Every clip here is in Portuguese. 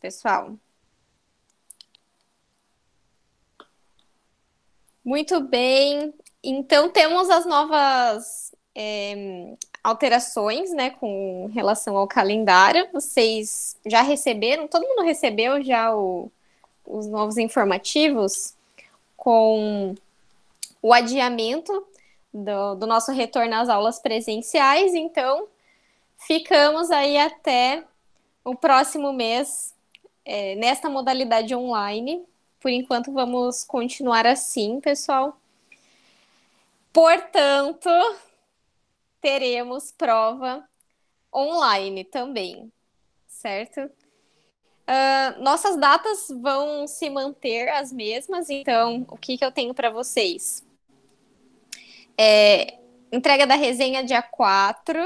pessoal? Muito bem. Então, temos as novas alterações, né, com relação ao calendário. Vocês já receberam? Todo mundo recebeu já os novos informativos com o adiamento do nosso retorno às aulas presenciais. Então, ficamos aí até o próximo mês, nesta modalidade online. Por enquanto, vamos continuar assim, pessoal. Portanto, teremos prova online também, certo? Nossas datas vão se manter as mesmas, então o que eu tenho para vocês? Entrega da resenha dia 4.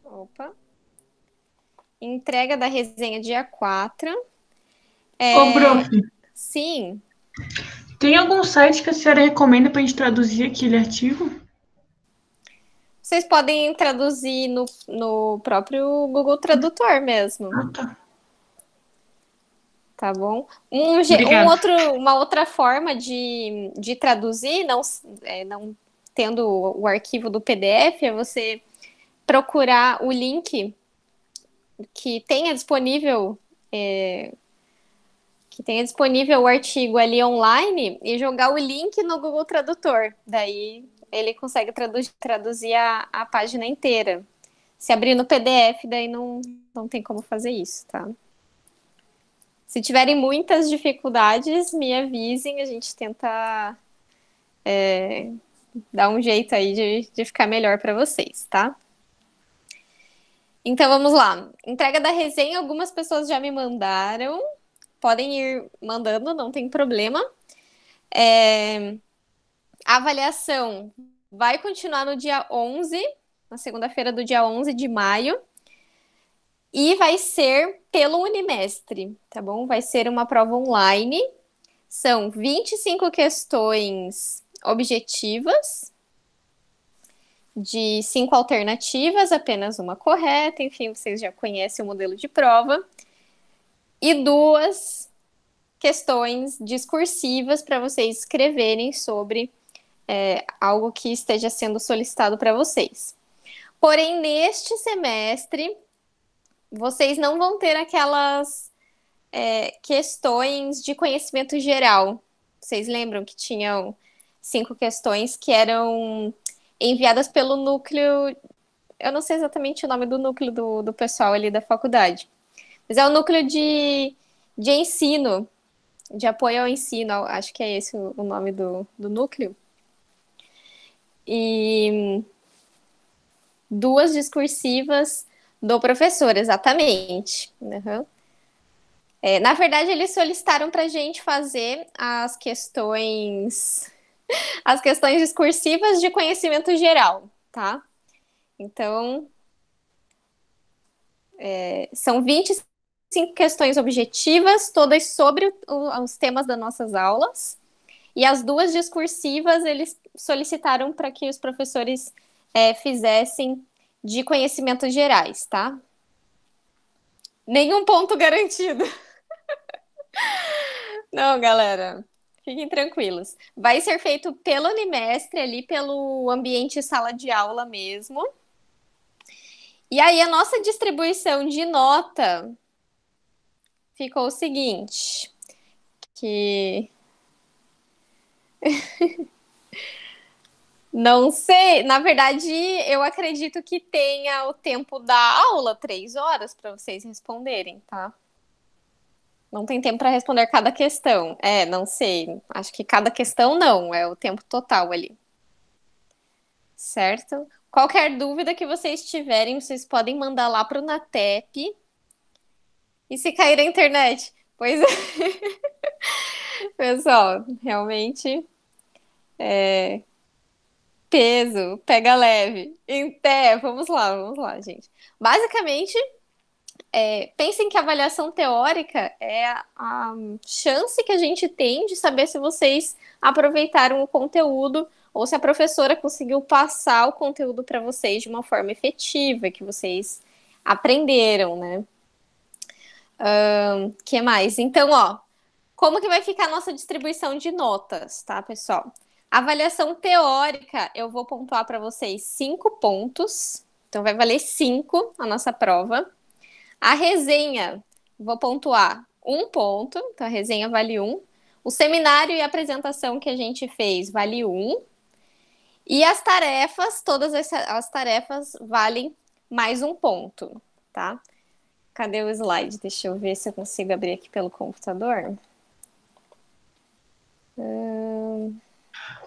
Opa. Entrega da resenha dia 4. Ô, prof, Sim, tem algum site que a senhora recomenda para a gente traduzir aquele artigo? vocês podem traduzir no próprio Google Tradutor mesmo. Ah, tá. Tá bom? Obrigada. Uma outra forma de traduzir, não tendo o arquivo do PDF, é você procurar o link que tenha disponível, que tenha disponível o artigo ali online e jogar o link no Google Tradutor. Daí ele consegue traduzir a página inteira. Se abrir no PDF, daí não tem como fazer isso, tá? Se tiverem muitas dificuldades, me avisem, a gente tenta dar um jeito aí de ficar melhor para vocês, tá? Então vamos lá. Entrega da resenha, algumas pessoas já me mandaram. Podem ir mandando, não tem problema. A avaliação vai continuar no dia 11, na segunda-feira do dia 11 de maio. E vai ser pelo Unimestre, tá bom? Vai ser uma prova online. São 25 questões objetivas, de 5 alternativas, apenas uma correta. Enfim, vocês já conhecem o modelo de prova. E 2 questões discursivas para vocês escreverem sobre algo que esteja sendo solicitado para vocês. Porém, neste semestre, vocês não vão ter aquelas questões de conhecimento geral. Vocês lembram que tinham 5 questões que eram enviadas pelo núcleo. Eu não sei exatamente o nome do núcleo do pessoal ali da faculdade, mas é o núcleo de ensino, de apoio ao ensino, acho que é esse o nome do núcleo. E 2 discursivas do professor, exatamente. Uhum. Na verdade, eles solicitaram para a gente fazer as questões discursivas de conhecimento geral, tá? Então, são 25 questões objetivas, todas sobre os temas das nossas aulas. E as 2 discursivas, eles solicitaram para que os professores fizessem de conhecimentos gerais, tá? Nenhum ponto garantido. Não, galera, fiquem tranquilos. Vai ser feito pelo Unimestre, ali pelo ambiente sala de aula mesmo. E aí, a nossa distribuição de nota ficou o seguinte, que não sei, na verdade, eu acredito que tenha o tempo da aula, 3 horas, para vocês responderem, tá? Não tem tempo para responder cada questão. Não sei. Acho que cada questão não, é o tempo total ali. Certo? Qualquer dúvida que vocês tiverem, vocês podem mandar lá para o Natep. E se cair a internet? Pois é. Pessoal, realmente peso, pega leve. Em pé, vamos lá, gente. Basicamente, pensem que a avaliação teórica é a chance que a gente tem de saber se vocês aproveitaram o conteúdo ou se a professora conseguiu passar o conteúdo para vocês de uma forma efetiva, que vocês aprenderam, né? Que mais? Então, ó, como que vai ficar a nossa distribuição de notas, tá, pessoal? Avaliação teórica, eu vou pontuar para vocês 5 pontos. Então, vai valer 5 a nossa prova. A resenha, vou pontuar 1 ponto. Então, a resenha vale 1. O seminário e a apresentação que a gente fez vale 1. E as tarefas, todas as tarefas valem mais 1 ponto, tá? Cadê o slide? Deixa eu ver se eu consigo abrir aqui pelo computador.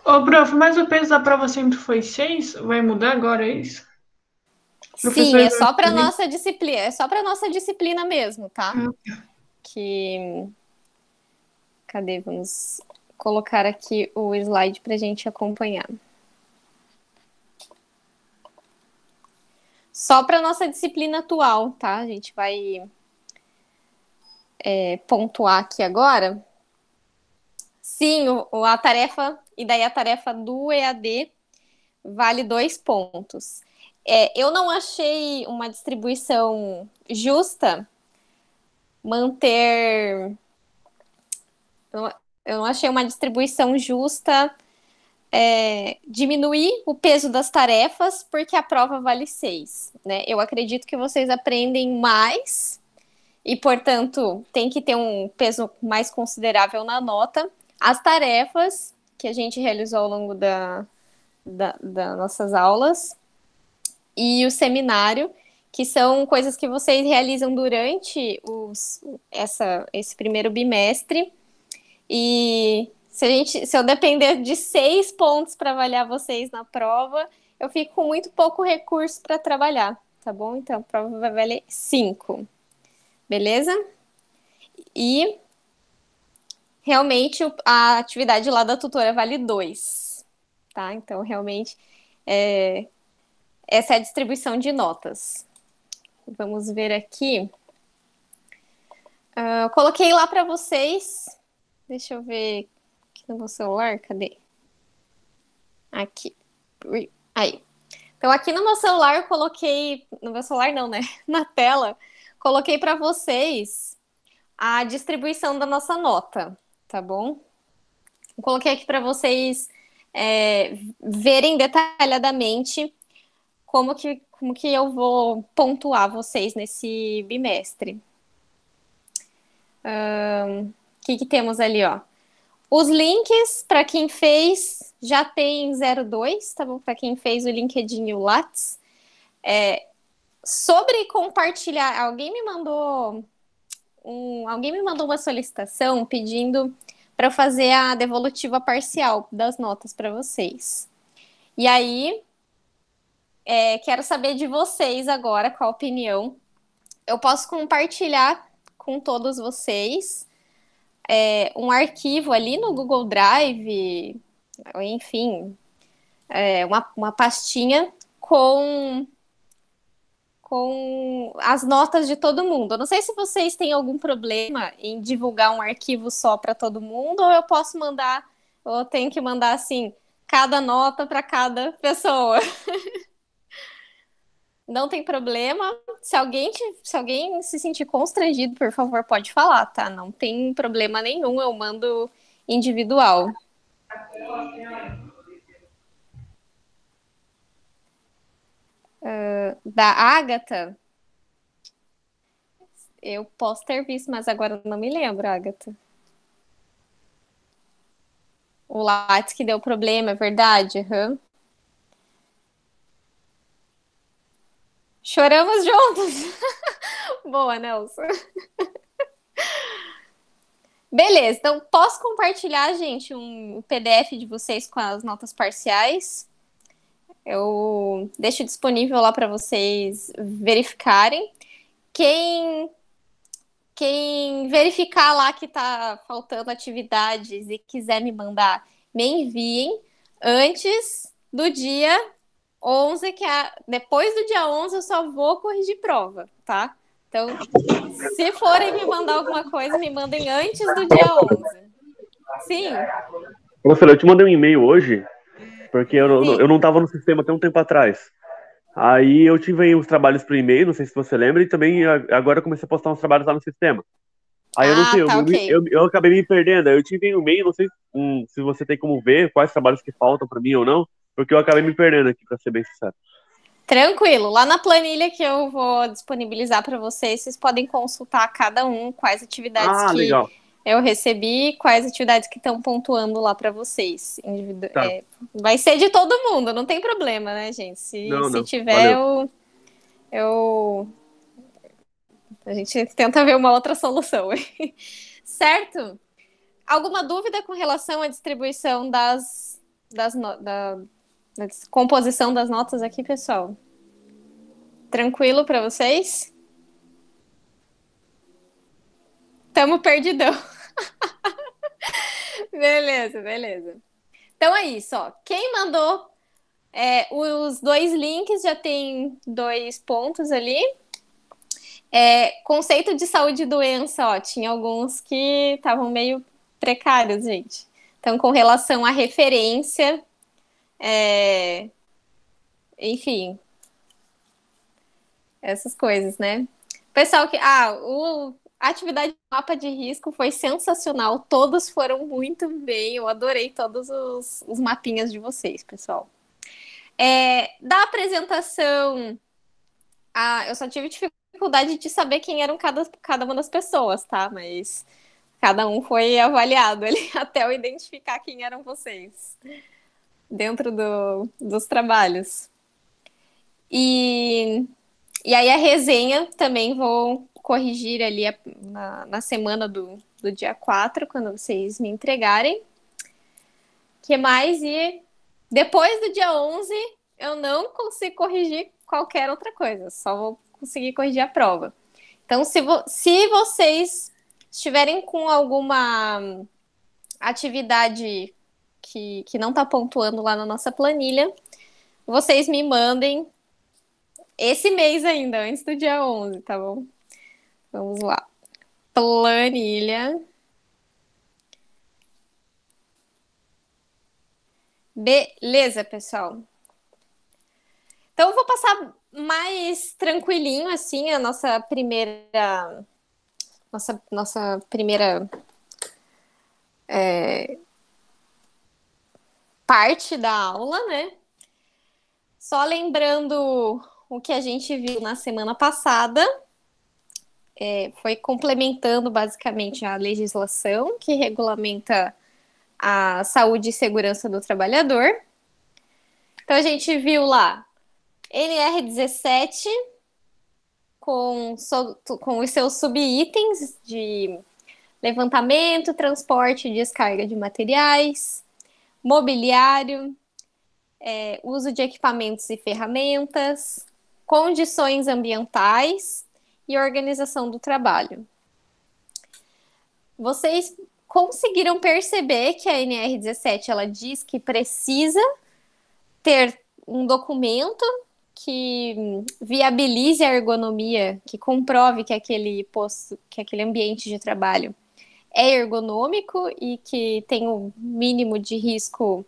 Ô, prof, mas o peso da prova sempre foi 6? Vai mudar agora, é isso? Sim, é Professores vão só para escolher? nossa disciplina, é só para nossa disciplina mesmo, tá? Que cadê? Vamos colocar aqui o slide para a gente acompanhar. Só para nossa disciplina atual, tá? A gente vai pontuar aqui agora. Sim, a tarefa, e daí a tarefa do EAD vale 2 pontos. Eu não achei uma distribuição justa manter. Eu não achei uma distribuição justa diminuir o peso das tarefas, porque a prova vale 6, né? Eu acredito que vocês aprendem mais e, portanto, tem que ter um peso mais considerável na nota. As tarefas que a gente realizou ao longo das nossas aulas e o seminário, que são coisas que vocês realizam durante esse primeiro bimestre. E se eu depender de 6 pontos para avaliar vocês na prova, eu fico com muito pouco recurso para trabalhar, tá bom? Então, a prova vai valer 5, beleza? E realmente a atividade lá da tutora vale 2, tá? Então, realmente, essa é a distribuição de notas. Vamos ver aqui. Eu coloquei lá para vocês. Deixa eu ver aqui no meu celular. Cadê? Aqui. Aí. Então, aqui no meu celular, eu coloquei. No meu celular, não, né? Na tela, coloquei para vocês a distribuição da nossa nota, tá bom? Eu coloquei aqui para vocês verem detalhadamente como que eu vou pontuar vocês nesse bimestre. O que temos ali, ó? Os links, para quem fez, já tem 02, tá bom? Para quem fez o LinkedIn e o Lattes. Sobre compartilhar, alguém me mandou uma solicitação pedindo para eu fazer a devolutiva parcial das notas para vocês. E aí, quero saber de vocês agora qual a opinião. Eu posso compartilhar com todos vocês um arquivo ali no Google Drive, enfim, uma pastinha com as notas de todo mundo. Eu não sei se vocês têm algum problema em divulgar um arquivo só para todo mundo, ou eu posso mandar, ou eu tenho que mandar assim, cada nota para cada pessoa. Não tem problema. Se alguém se sentir constrangido, por favor, pode falar, tá? Não tem problema nenhum, eu mando individual. Da Ágata, eu posso ter visto, mas agora eu não me lembro, Ágata. O Lattes que deu problema, é verdade? Uhum. Choramos juntos. Boa, Nelson. Beleza, então posso compartilhar, gente, um PDF de vocês com as notas parciais. Eu deixo disponível lá para vocês verificarem. Quem verificar lá que tá faltando atividades e quiser me mandar, me enviem antes do dia 11, depois do dia 11 eu só vou corrigir prova, tá? Então, se forem me mandar alguma coisa, me mandem antes do dia 11. Sim. Professor, eu te mandei um e-mail hoje, porque eu Sim. não estava no sistema até um tempo atrás. Aí eu tive aí os trabalhos por e-mail, não sei se você lembra, e também agora eu comecei a postar uns trabalhos lá no sistema. Aí eu não sei, Ah, tá, ok. eu acabei me perdendo. Aí eu tive um e-mail, não sei se você tem como ver quais trabalhos que faltam para mim ou não, porque eu acabei me perdendo aqui, para ser bem sincero. Tranquilo. Lá na planilha que eu vou disponibilizar para vocês, vocês podem consultar cada um quais atividades Ah, que legal. eu recebi, quais atividades que estão pontuando lá para vocês. Tá. Vai ser de todo mundo, não tem problema, né, gente? Se, Não, se não. tiver, Valeu. eu... a gente tenta ver uma outra solução. Certo? Alguma dúvida com relação à distribuição da composição das notas aqui, pessoal? Tranquilo para vocês? Tamo perdidão. Beleza, beleza. Então é isso, ó. Quem mandou os dois links já tem 2 pontos ali. Conceito de saúde e doença, ó. Tinha alguns que estavam meio precários, gente. Então, com relação à referência, enfim, essas coisas, né? Pessoal que. A atividade de mapa de risco foi sensacional. Todos foram muito bem. Eu adorei todos os mapinhas de vocês, pessoal. Da apresentação, eu só tive dificuldade de saber quem eram cada uma das pessoas, tá? Mas cada um foi avaliado ali até eu identificar quem eram vocês dentro dos trabalhos. E aí a resenha também vou corrigir ali na semana do dia 4, quando vocês me entregarem. Que mais? E depois do dia 11, eu não consigo corrigir qualquer outra coisa. Só vou conseguir corrigir a prova. Então, se vocês estiverem com alguma atividade que não está pontuando lá na nossa planilha, vocês me mandem esse mês ainda, antes do dia 11, tá bom? Vamos lá. Planilha. Beleza, pessoal. Então, eu vou passar mais tranquilinho, assim, a nossa primeira parte da aula, né? Só lembrando o que a gente viu na semana passada, foi complementando basicamente a legislação que regulamenta a saúde e segurança do trabalhador. Então, a gente viu lá NR17 com os seus subitens de levantamento, transporte e descarga de materiais, mobiliário, uso de equipamentos e ferramentas, condições ambientais e organização do trabalho. Vocês conseguiram perceber que a NR17 ela diz que precisa ter um documento que viabilize a ergonomia, que comprove que aquele ambiente de trabalho é ergonômico e que tem o mínimo de risco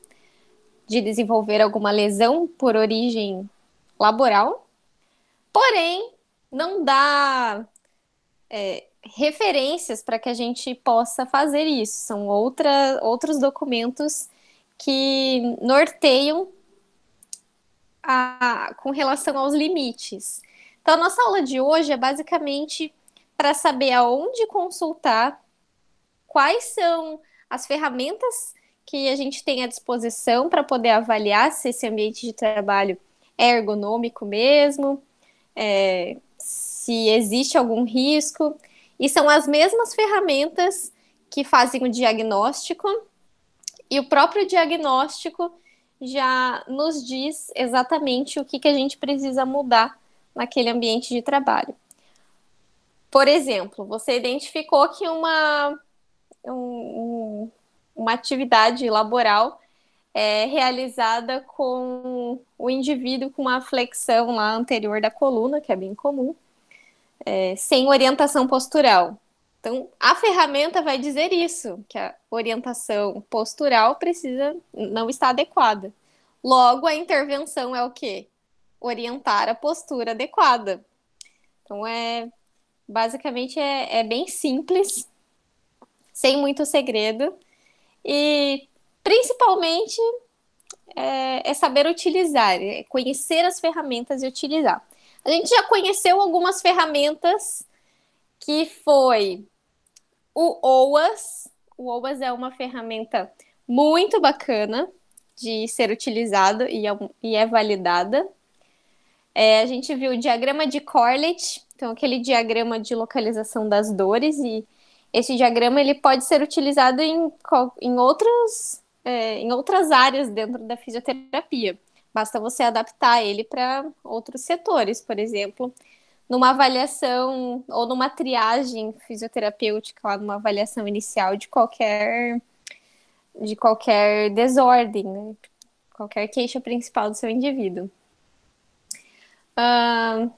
de desenvolver alguma lesão por origem laboral. Porém, não dá referências para que a gente possa fazer isso. São outros documentos que norteiam com relação aos limites. Então, a nossa aula de hoje é basicamente para saber aonde consultar, quais são as ferramentas que a gente tem à disposição para poder avaliar se esse ambiente de trabalho é ergonômico mesmo, se existe algum risco. E são as mesmas ferramentas que fazem o diagnóstico, e o próprio diagnóstico já nos diz exatamente o que a gente precisa mudar naquele ambiente de trabalho. Por exemplo, você identificou que uma atividade laboral é realizada com o indivíduo com uma flexão lá anterior da coluna, que é bem comum, sem orientação postural. Então, a ferramenta vai dizer isso, que a orientação postural não está adequada. Logo, a intervenção é o quê? orientar a postura adequada. Então, basicamente é bem simples, sem muito segredo, e principalmente é saber utilizar, é conhecer as ferramentas e utilizar. A gente já conheceu algumas ferramentas, que foi o OWASP. O OWASP é uma ferramenta muito bacana de ser utilizado e é validada. A gente viu o diagrama de Corlett, então aquele diagrama de localização das dores, e esse diagrama ele pode ser utilizado em outras áreas dentro da fisioterapia. Basta você adaptar ele para outros setores, por exemplo, numa avaliação ou numa triagem fisioterapêutica, lá numa avaliação inicial de qualquer desordem, né? Qualquer queixa principal do seu indivíduo.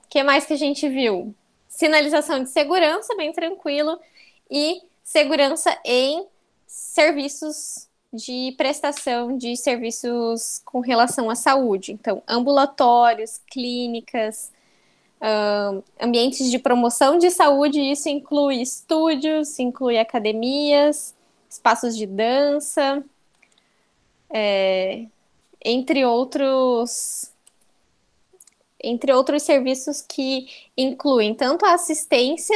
Que mais que a gente viu? Sinalização de segurança, bem tranquilo, e segurança em serviços de prestação de serviços com relação à saúde. Então, ambulatórios, clínicas, ambientes de promoção de saúde, isso inclui estúdios, inclui academias, espaços de dança, entre outros serviços que incluem tanto a assistência,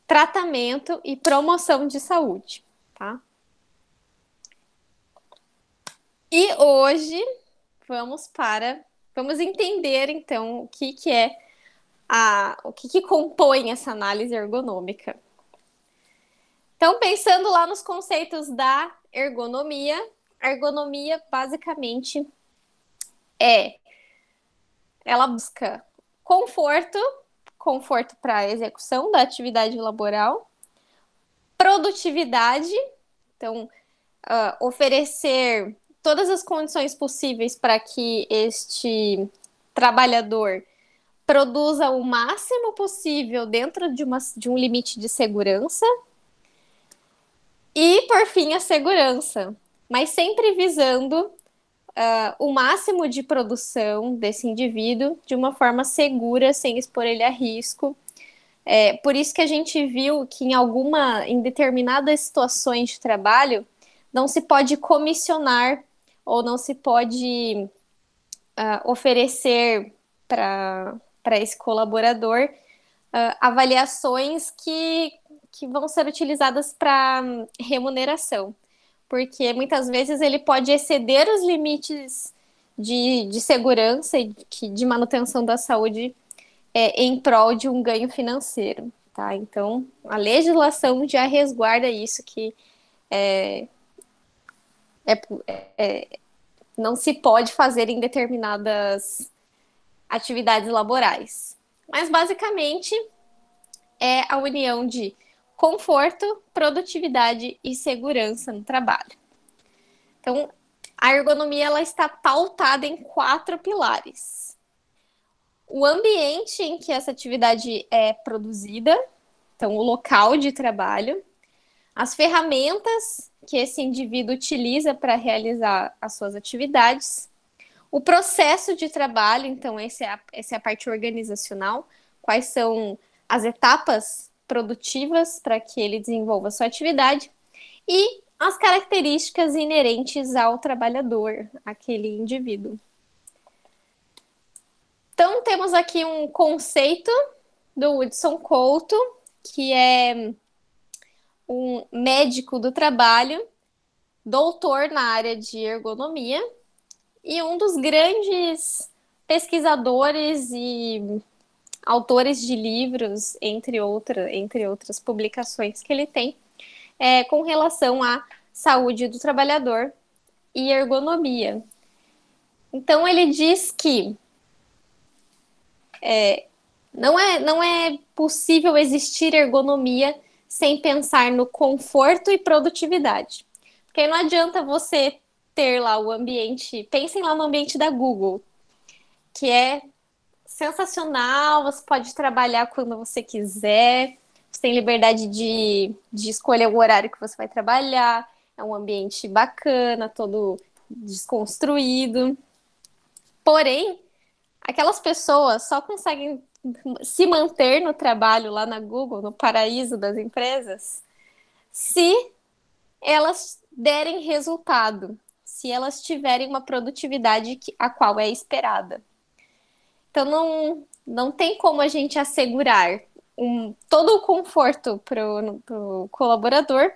tratamento e promoção de saúde, tá? E hoje vamos entender então o que compõe essa análise ergonômica. Então, pensando lá nos conceitos da ergonomia, a ergonomia basicamente ela busca conforto para a execução da atividade laboral, produtividade, então oferecer todas as condições possíveis para que este trabalhador produza o máximo possível dentro de um limite de segurança, e, por fim, a segurança, mas sempre visando o máximo de produção desse indivíduo de uma forma segura, sem expor ele a risco. Por isso que a gente viu que em determinadas situações de trabalho não se pode comissionar ou não se pode oferecer para esse colaborador avaliações que vão ser utilizadas para remuneração, porque muitas vezes ele pode exceder os limites de segurança e de manutenção da saúde em prol de um ganho financeiro, tá? Então, a legislação já resguarda isso, que não se pode fazer em determinadas atividades laborais. Mas, basicamente, é a união de conforto, produtividade e segurança no trabalho. Então, a ergonomia ela está pautada em 4 pilares. O ambiente em que essa atividade é produzida, então o local de trabalho, as ferramentas que esse indivíduo utiliza para realizar as suas atividades, o processo de trabalho, então essa é a parte organizacional, quais são as etapas produtivas para que ele desenvolva a sua atividade, e as características inerentes ao trabalhador, aquele indivíduo. Então, temos aqui um conceito do Hudson Couto, que é um médico do trabalho, doutor na área de ergonomia, e um dos grandes pesquisadores e autores de livros, entre outras publicações que ele tem, com relação à saúde do trabalhador e ergonomia. Então, ele diz que não é possível existir ergonomia sem pensar no conforto e produtividade. Porque não adianta você ter lá o ambiente, pensem lá no ambiente da Google, que é sensacional, você pode trabalhar quando você quiser, você tem liberdade de escolher o horário que você vai trabalhar, é um ambiente bacana, todo desconstruído. Porém, aquelas pessoas só conseguem se manter no trabalho lá na Google, no paraíso das empresas, se elas derem resultado, se elas tiverem uma produtividade a qual é esperada. Então, não tem como a gente assegurar todo o conforto para o colaborador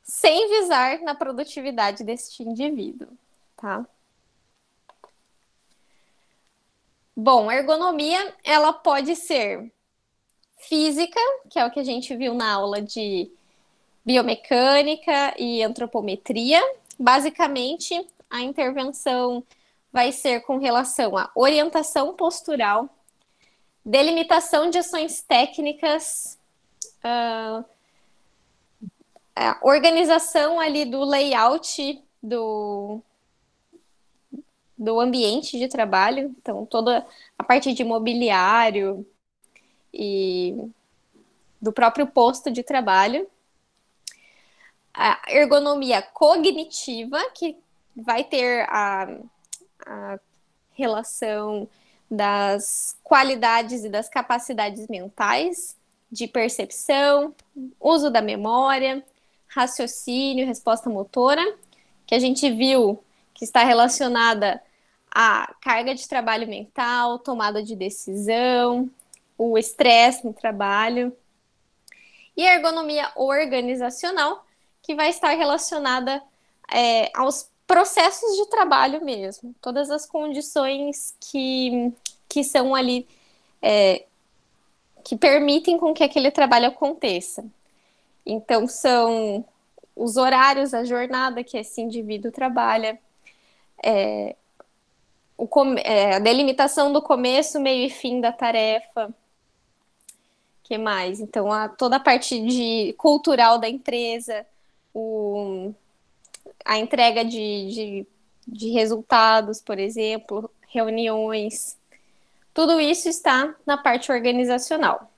sem visar na produtividade deste indivíduo, tá? Bom, a ergonomia, ela pode ser física, que é o que a gente viu na aula de biomecânica e antropometria. Basicamente, a intervenção vai ser com relação à orientação postural, delimitação de ações técnicas, a organização ali do layout do ambiente de trabalho, então toda a parte de mobiliário e do próprio posto de trabalho. A ergonomia cognitiva, que vai ter a relação das qualidades e das capacidades mentais, de percepção, uso da memória, raciocínio, resposta motora, que a gente viu que está relacionada à carga de trabalho mental, tomada de decisão, o estresse no trabalho. E a ergonomia organizacional, que vai estar relacionada aos processos de trabalho mesmo, todas as condições que são ali, que permitem com que aquele trabalho aconteça. Então, são os horários, a jornada que esse indivíduo trabalha, a delimitação do começo, meio e fim da tarefa. Que mais? Então, toda a parte cultural da empresa, a entrega de resultados, por exemplo, reuniões, tudo isso está na parte organizacional.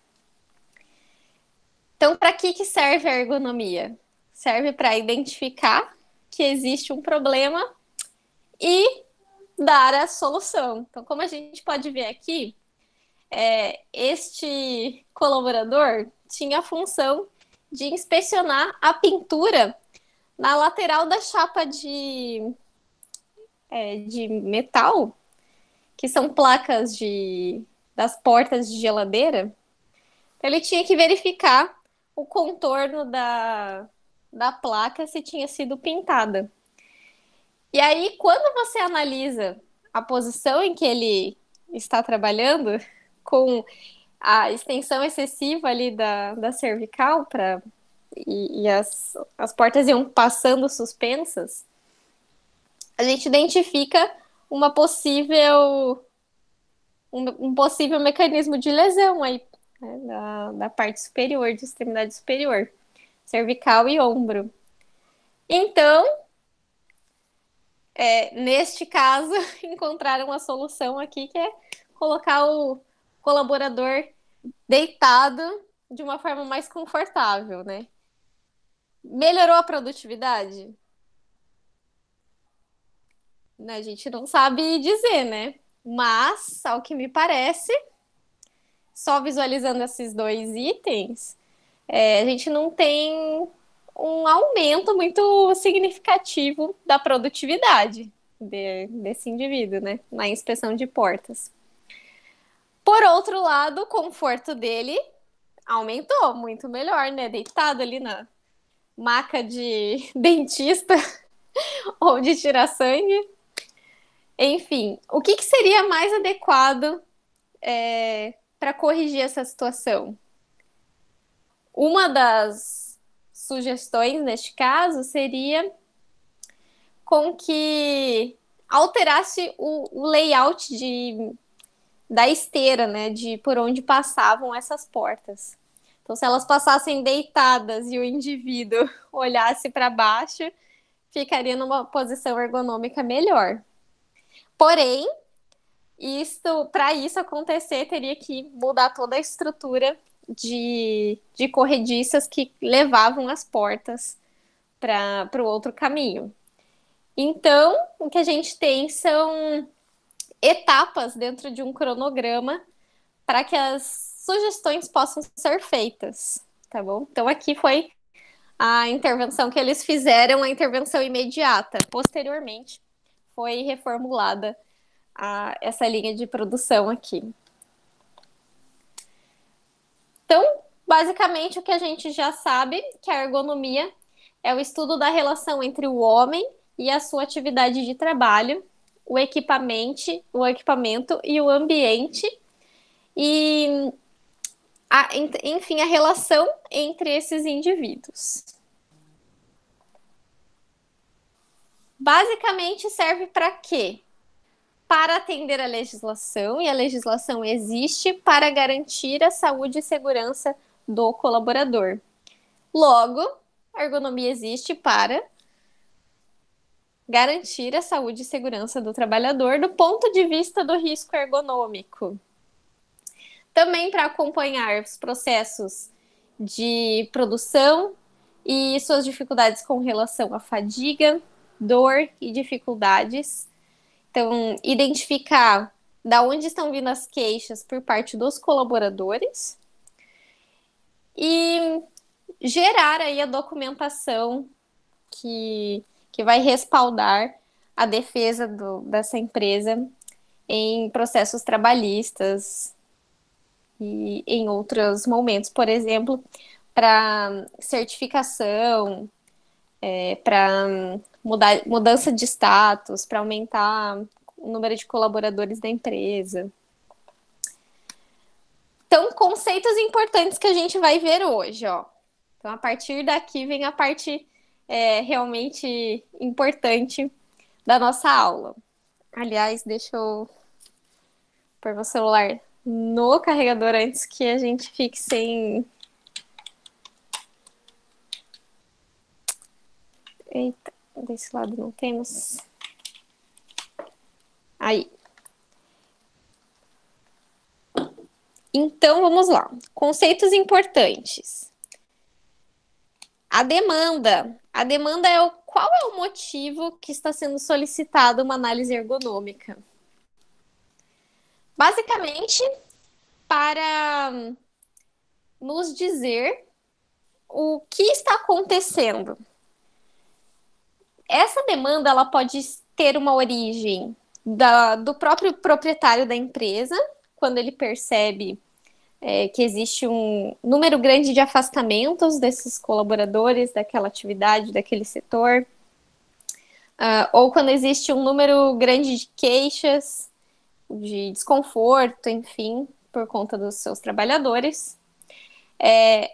Então, para que serve a ergonomia? Serve para identificar que existe um problema e dar a solução. Então, como a gente pode ver aqui, este colaborador tinha a função de inspecionar a pintura na lateral da chapa de metal, que são placas das portas de geladeira. Então, ele tinha que verificar o contorno da placa se tinha sido pintada. E aí, quando você analisa a posição em que ele está trabalhando, com a extensão excessiva ali da cervical, e as portas iam passando suspensas, a gente identifica um possível mecanismo de lesão aí, né, da parte superior, de extremidade superior, cervical e ombro. Então, neste caso, encontraram uma solução aqui, que é colocar o colaborador deitado de uma forma mais confortável, né? Melhorou a produtividade? A gente não sabe dizer, né? Mas, ao que me parece, só visualizando esses dois itens, a gente não tem um aumento muito significativo da produtividade desse indivíduo, né? Na inspeção de portas. Por outro lado, o conforto dele aumentou, muito melhor, né? Deitado ali na maca de dentista ou de tirar sangue. Enfim, o que seria mais adequado para corrigir essa situação? Uma das sugestões, neste caso, seria com que alterasse o layout da esteira, né, de por onde passavam essas portas. Então, se elas passassem deitadas e o indivíduo olhasse para baixo, ficaria numa posição ergonômica melhor. Porém, para isso acontecer, teria que mudar toda a estrutura de corrediças que levavam as portas para o outro caminho. Então, o que a gente tem são etapas dentro de um cronograma para que as sugestões possam ser feitas, tá bom? Então aqui foi a intervenção que eles fizeram, a intervenção imediata. Posteriormente, foi reformulada essa linha de produção aqui. Então, basicamente, o que a gente já sabe, que a ergonomia é o estudo da relação entre o homem e a sua atividade de trabalho, o equipamento e o ambiente, e, enfim, a relação entre esses indivíduos. Basicamente, serve para quê? Para atender a legislação, e a legislação existe para garantir a saúde e segurança do colaborador. Logo, a ergonomia existe para garantir a saúde e segurança do trabalhador do ponto de vista do risco ergonômico. Também para acompanhar os processos de produção e suas dificuldades com relação à fadiga, dor e dificuldades. Então, identificar da onde estão vindo as queixas por parte dos colaboradores e gerar aí a documentação que vai respaldar a defesa dessa empresa em processos trabalhistas e em outros momentos, por exemplo, para certificação, para mudança de status, para aumentar o número de colaboradores da empresa. Então, conceitos importantes que a gente vai ver hoje, ó. Então, a partir daqui vem a parte realmente importante da nossa aula. Aliás, deixa eu pôr meu celular no carregador antes que a gente fique sem... Eita, desse lado não temos. Aí. Então, vamos lá. Conceitos importantes. A demanda. A demanda é qual é o motivo que está sendo solicitado uma análise ergonômica? Basicamente, para nos dizer o que está acontecendo. Essa demanda ela pode ter uma origem do próprio proprietário da empresa, quando ele percebe que existe um número grande de afastamentos desses colaboradores daquela atividade, daquele setor, ou quando existe um número grande de queixas, de desconforto, enfim, por conta dos seus trabalhadores.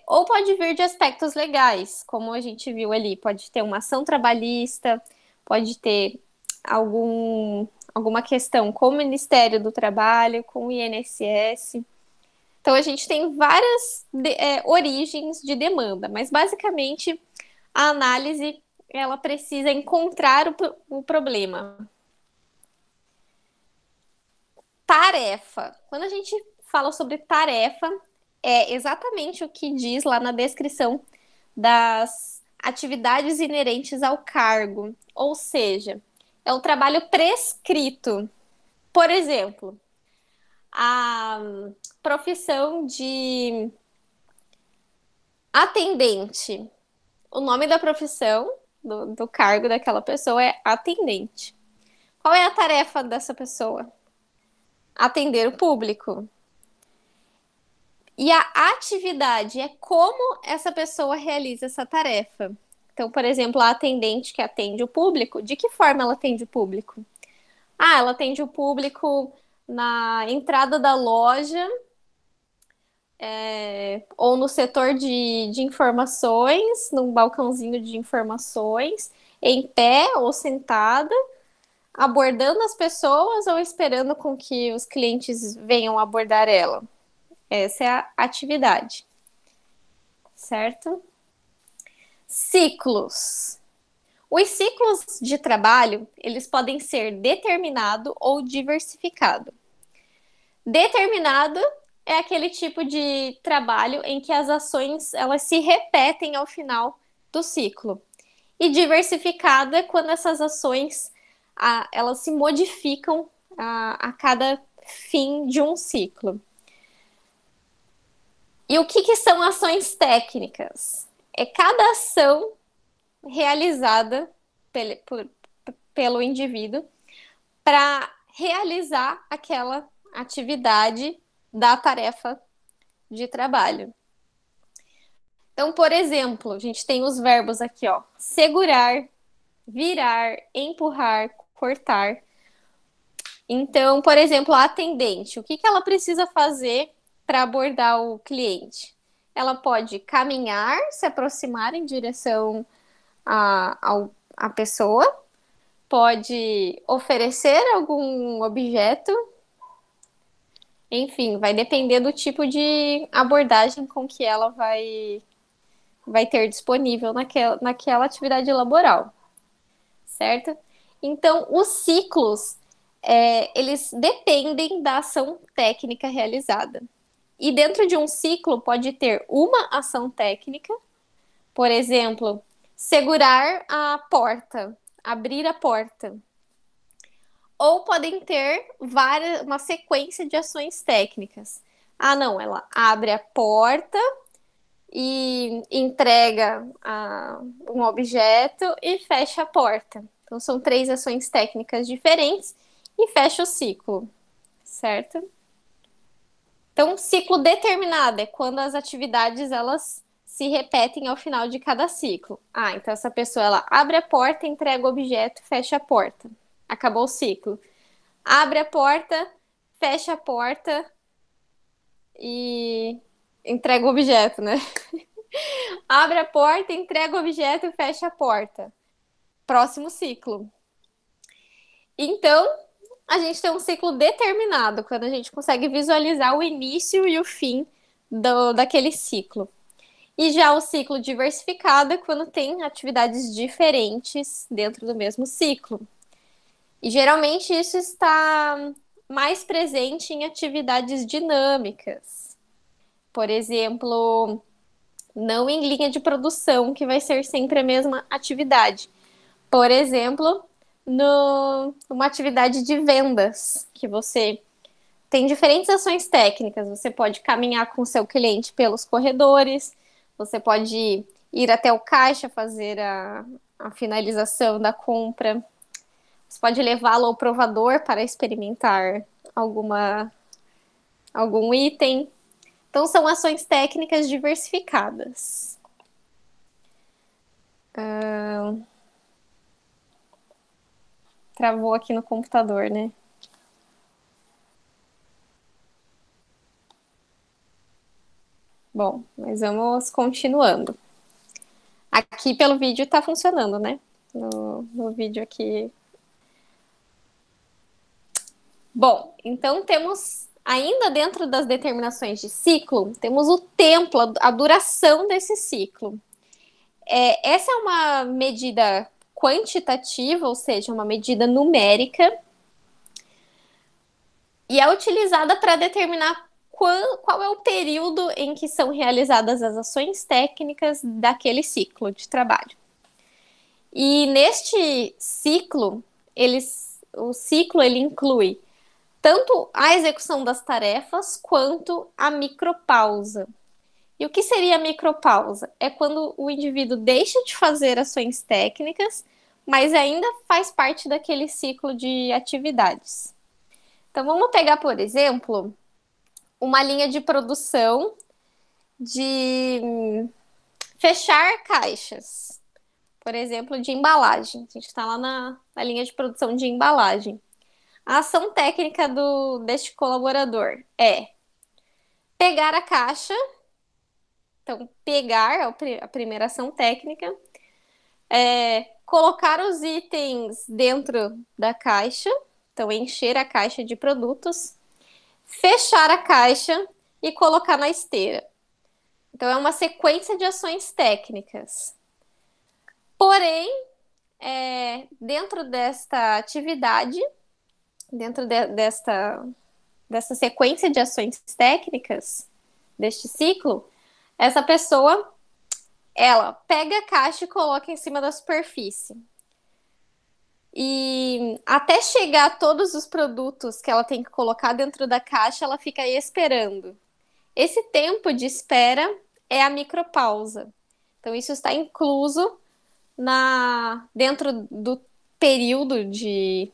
Ou pode vir de aspectos legais, como a gente viu ali, pode ter uma ação trabalhista, pode ter alguma questão com o Ministério do Trabalho, com o INSS. Então, a gente tem várias origens de demanda, mas basicamente a análise ela precisa encontrar o problema. Tarefa. Quando a gente fala sobre tarefa, é exatamente o que diz lá na descrição das atividades inerentes ao cargo. Ou seja, é o trabalho prescrito. Por exemplo, a profissão de atendente. O nome da profissão, do cargo daquela pessoa é atendente. Qual é a tarefa dessa pessoa? Atender o público. E a atividade é como essa pessoa realiza essa tarefa. Então, por exemplo, a atendente que atende o público, de que forma ela atende o público? Ela atende o público na entrada da loja, ou no setor de informações, num balcãozinho de informações, em pé ou sentada, abordando as pessoas ou esperando com que os clientes venham abordar ela. Essa é a atividade, certo? Ciclos. Os ciclos de trabalho, eles podem ser determinado ou diversificado. Determinado é aquele tipo de trabalho em que as ações elas se repetem ao final do ciclo. E diversificado é quando essas ações elas se modificam a cada fim de um ciclo. E o que são ações técnicas? É cada ação realizada pelo indivíduo para realizar aquela atividade da tarefa de trabalho. Então, por exemplo, a gente tem os verbos aqui, ó: segurar, virar, empurrar, cortar. Então, por exemplo, a atendente, o que ela precisa fazer para abordar o cliente? Ela pode caminhar, se aproximar em direção à pessoa, pode oferecer algum objeto, enfim, vai depender do tipo de abordagem com que ela vai ter disponível naquela atividade laboral, certo? Então, os ciclos, eles dependem da ação técnica realizada. E dentro de um ciclo pode ter uma ação técnica, por exemplo, segurar a porta, abrir a porta. Ou podem ter uma sequência de ações técnicas. Ah, não, ela abre a porta e entrega um objeto e fecha a porta. Então, são 3 ações técnicas diferentes e fecha o ciclo, certo? Então, ciclo determinado é quando as atividades elas se repetem ao final de cada ciclo. Ah, então essa pessoa ela abre a porta, entrega o objeto, fecha a porta. Acabou o ciclo. Abre a porta, fecha a porta e entrega o objeto, né? Abre a porta, entrega o objeto e fecha a porta. Próximo ciclo. Então, a gente tem um ciclo determinado, quando a gente consegue visualizar o início e o fim daquele ciclo. E já o ciclo diversificado é quando tem atividades diferentes dentro do mesmo ciclo. E geralmente isso está mais presente em atividades dinâmicas. Por exemplo, não em linha de produção, que vai ser sempre a mesma atividade. Por exemplo, numa atividade de vendas, que você tem diferentes ações técnicas. Você pode caminhar com o seu cliente pelos corredores, você pode ir até o caixa fazer a finalização da compra, você pode levá-lo ao provador para experimentar algum item. Então, são ações técnicas diversificadas. Travou aqui no computador, né? Bom, mas vamos continuando. Aqui pelo vídeo tá funcionando, né? No vídeo aqui. Bom, então temos, ainda dentro das determinações de ciclo, temos o tempo, a duração desse ciclo. Essa é uma medida quantitativa, ou seja, uma medida numérica, e é utilizada para determinar qual é o período em que são realizadas as ações técnicas daquele ciclo de trabalho. E neste ciclo, o ciclo ele inclui tanto a execução das tarefas quanto a micropausa. E o que seria a micropausa? É quando o indivíduo deixa de fazer ações técnicas, mas ainda faz parte daquele ciclo de atividades. Então, vamos pegar, por exemplo, uma linha de produção de fechar caixas, por exemplo, de embalagem. A gente está lá na linha de produção de embalagem. A ação técnica deste colaborador é pegar a caixa. Então, pegar a primeira ação técnica, colocar os itens dentro da caixa, então encher a caixa de produtos, fechar a caixa e colocar na esteira. Então, é uma sequência de ações técnicas. Porém, dentro desta atividade, dentro dessa sequência de ações técnicas, deste ciclo, essa pessoa, ela pega a caixa e coloca em cima da superfície. E até chegar a todos os produtos que ela tem que colocar dentro da caixa, ela fica aí esperando. Esse tempo de espera é a micropausa. Então, isso está incluso dentro do período de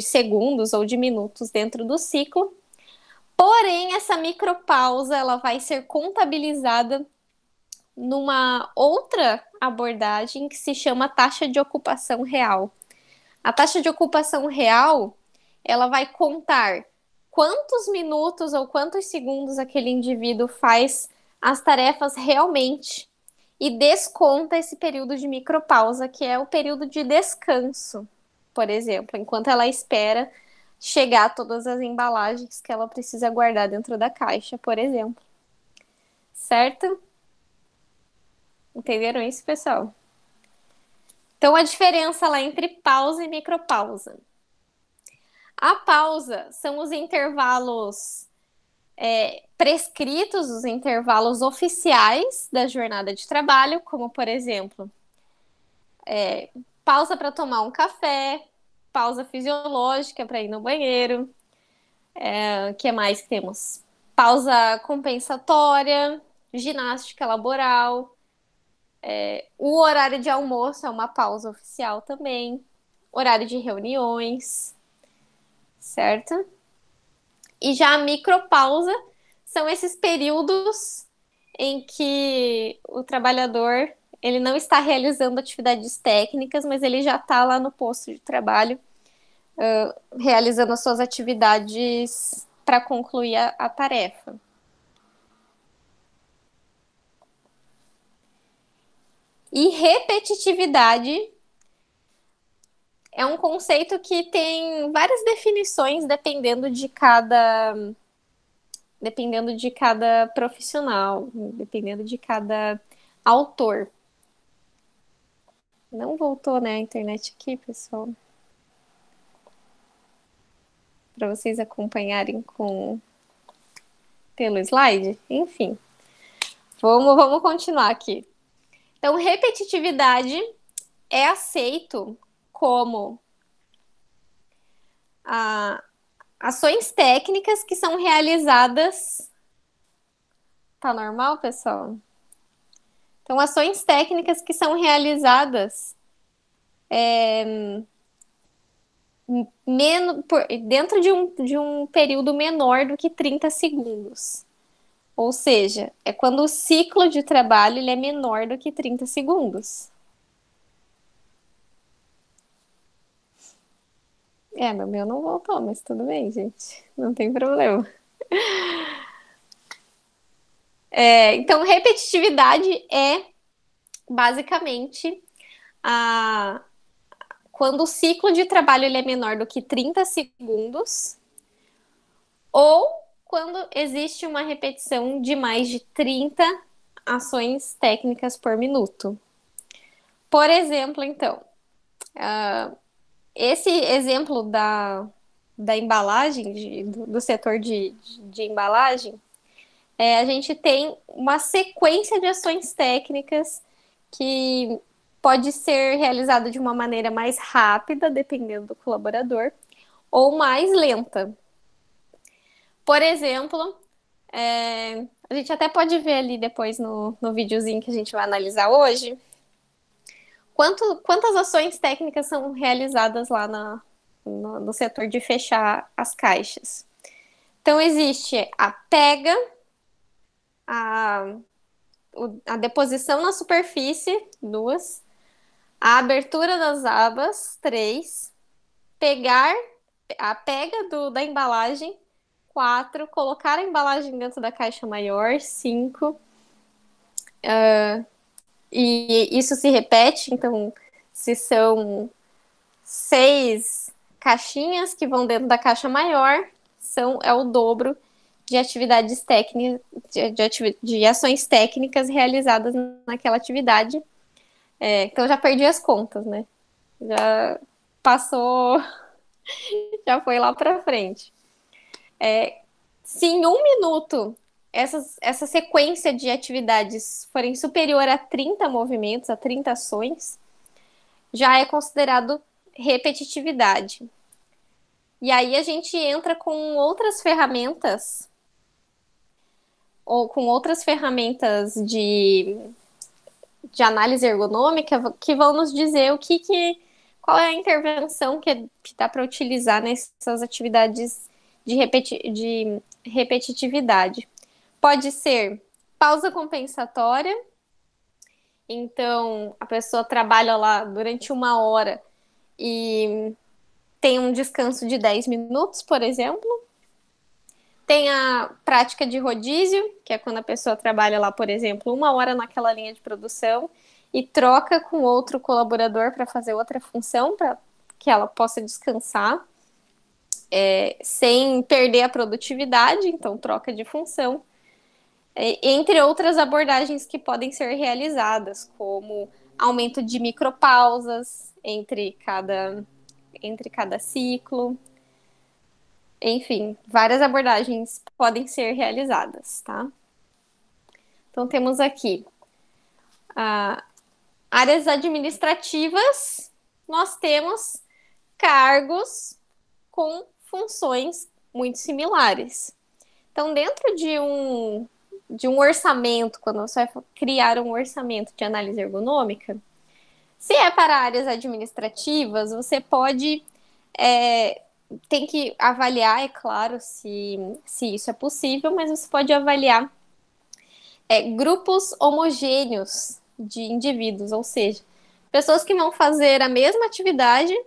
segundos ou de minutos dentro do ciclo. Porém, essa micropausa ela vai ser contabilizada numa outra abordagem que se chama taxa de ocupação real. A taxa de ocupação real, ela vai contar quantos minutos ou quantos segundos aquele indivíduo faz as tarefas realmente e desconta esse período de micropausa, que é o período de descanso, por exemplo, enquanto ela espera chegar todas as embalagens que ela precisa guardar dentro da caixa, por exemplo. Certo? Entenderam isso, pessoal? Então, a diferença lá entre pausa e micropausa. A pausa são os intervalos prescritos, os intervalos oficiais da jornada de trabalho, como, por exemplo, pausa para tomar um café, pausa fisiológica para ir no banheiro. O que mais que temos? Pausa compensatória, ginástica laboral. O horário de almoço é uma pausa oficial também. Horário de reuniões, certo? E já a micropausa são esses períodos em que o trabalhador ele não está realizando atividades técnicas, mas ele já está lá no posto de trabalho realizando as suas atividades para concluir a tarefa. E repetitividade é um conceito que tem várias definições dependendo de cada profissional, dependendo de cada autor. Não voltou, né, a internet aqui, pessoal? Para vocês acompanharem pelo slide? Enfim. Vamos continuar aqui. Então, repetitividade é aceito como ações técnicas que são realizadas. Tá normal, pessoal? Então, ações técnicas que são realizadas dentro de um período menor do que 30 segundos. Ou seja, é quando o ciclo de trabalho ele é menor do que 30 segundos. No meu não voltou, mas tudo bem, gente. Não tem problema. Então, repetitividade é basicamente quando o ciclo de trabalho ele é menor do que 30 segundos ou quando existe uma repetição de mais de 30 ações técnicas por minuto. Por exemplo, então, esse exemplo da embalagem, do setor de embalagem, a gente tem uma sequência de ações técnicas que pode ser realizada de uma maneira mais rápida, dependendo do colaborador, ou mais lenta. Por exemplo, a gente até pode ver ali depois no videozinho que a gente vai analisar hoje, quantas ações técnicas são realizadas lá no setor de fechar as caixas. Então, existe a pega, a deposição na superfície, 2, a abertura das abas, 3, a pega da embalagem, 4, colocar a embalagem dentro da caixa maior, 5, e isso se repete, então, se são 6 caixinhas que vão dentro da caixa maior, é o dobro de atividades técnicas, de ações técnicas realizadas naquela atividade. Então, já perdi as contas, né? Já passou, já foi lá para frente. Se em 1 minuto essa sequência de atividades forem superior a 30 movimentos, a 30 ações, já é considerado repetitividade. E aí a gente entra com outras ferramentas, ou com outras ferramentas de análise ergonômica que vão nos dizer qual é a intervenção que dá para utilizar nessas atividades de repetitividade. Pode ser pausa compensatória, então a pessoa trabalha lá durante 1 hora e tem um descanso de 10 minutos, por exemplo. Tem a prática de rodízio, que é quando a pessoa trabalha lá, por exemplo, 1 hora naquela linha de produção e troca com outro colaborador para fazer outra função, para que ela possa descansar, sem perder a produtividade, então troca de função. Entre outras abordagens que podem ser realizadas, como aumento de micropausas entre cada ciclo. Enfim, várias abordagens podem ser realizadas, tá? Então, temos aqui áreas administrativas, nós temos cargos com funções muito similares. Então, dentro de um orçamento, quando você vai criar um orçamento de análise ergonômica, se é para áreas administrativas, você pode... tem que avaliar, é claro, se isso é possível, mas você pode avaliar grupos homogêneos de indivíduos, ou seja, pessoas que vão fazer a mesma atividade,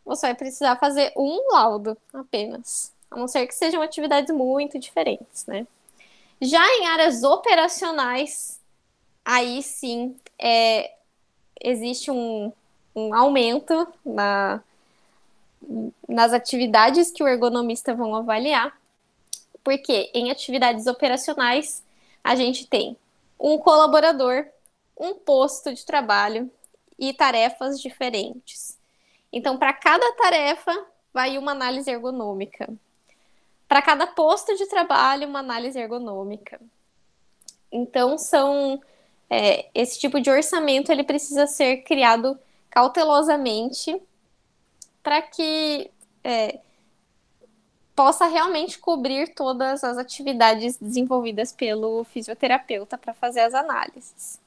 você vai precisar fazer um laudo apenas, a não ser que sejam atividades muito diferentes, né? Já em áreas operacionais, aí sim existe um aumento nas atividades que o ergonomista vão avaliar, porque em atividades operacionais a gente tem um colaborador, um posto de trabalho e tarefas diferentes. Então, para cada tarefa, vai uma análise ergonômica. Para cada posto de trabalho, uma análise ergonômica. Então, esse tipo de orçamento ele precisa ser criado cautelosamente para que possa realmente cobrir todas as atividades desenvolvidas pelo fisioterapeuta para fazer as análises,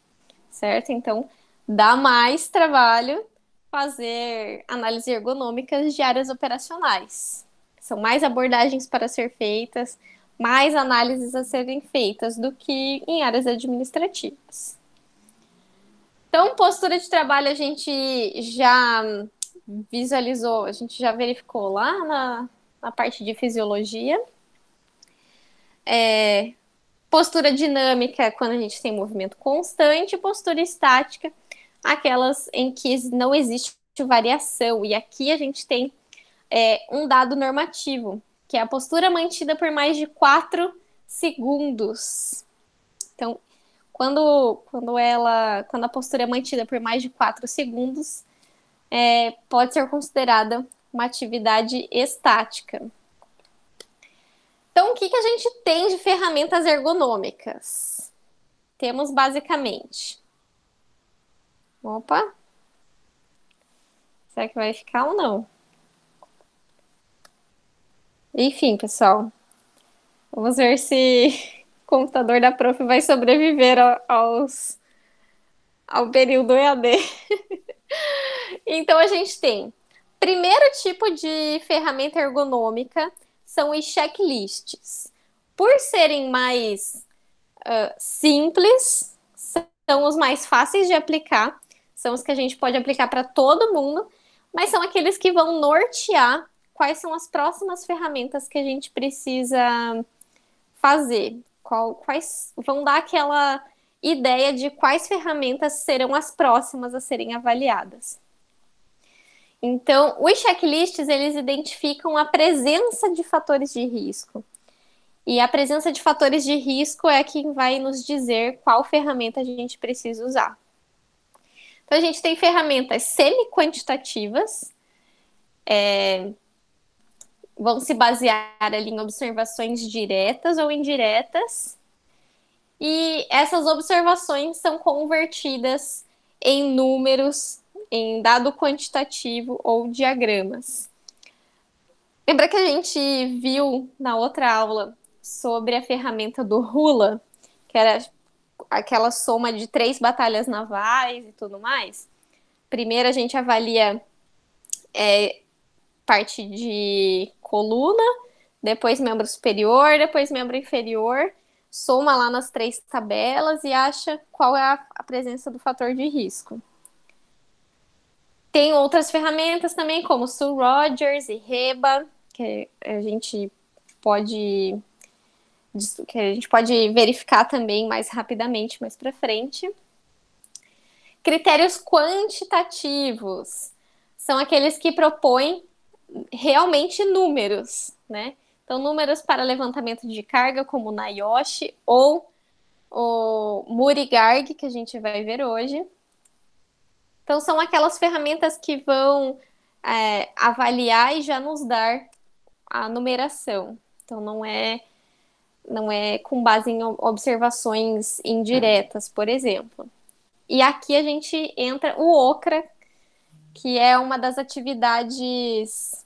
certo? Então, dá mais trabalho fazer análises ergonômicas de áreas operacionais. São mais abordagens para ser feitas, mais análises a serem feitas do que em áreas administrativas. Então, postura de trabalho a gente já visualizou, a gente já verificou lá na parte de fisiologia. Postura dinâmica, quando a gente tem movimento constante, postura estática, aquelas em que não existe variação. E aqui a gente tem um dado normativo, que é a postura mantida por mais de 4 segundos. Então, quando a postura é mantida por mais de 4 segundos, pode ser considerada uma atividade estática. Então, o que a gente tem de ferramentas ergonômicas? Temos basicamente... Opa! Será que vai ficar ou não? Enfim, pessoal. Vamos ver se o computador da prof vai sobreviver ao período EAD. Então, a gente tem... Primeiro tipo de ferramenta ergonômica são os checklists. Por serem mais simples, são os mais fáceis de aplicar, são os que a gente pode aplicar para todo mundo, mas são aqueles que vão nortear quais são as próximas ferramentas que a gente precisa fazer, quais vão dar aquela ideia de quais ferramentas serão as próximas a serem avaliadas. Então, os checklists, eles identificam a presença de fatores de risco. E a presença de fatores de risco é quem vai nos dizer qual ferramenta a gente precisa usar. Então, a gente tem ferramentas semi-quantitativas, vão se basear ali em observações diretas ou indiretas, e essas observações são convertidas em números em dado quantitativo ou diagramas. Lembra que a gente viu na outra aula sobre a ferramenta do Hula, que era aquela soma de 3 batalhas navais e tudo mais? Primeiro a gente avalia parte de coluna, depois membro superior, depois membro inferior, soma lá nas 3 tabelas e acha qual é a presença do fator de risco. Tem outras ferramentas também, como Sue Rogers e Reba, que a gente pode verificar também mais rapidamente, mais para frente. Critérios quantitativos são aqueles que propõem realmente números, né? Então, números para levantamento de carga, como o NIOSH ou o Murigarg, que a gente vai ver hoje. Então, são aquelas ferramentas que vão avaliar e já nos dar a numeração. Então, não é com base em observações indiretas, por exemplo. E aqui a gente entra o OCRA, que é uma das atividades,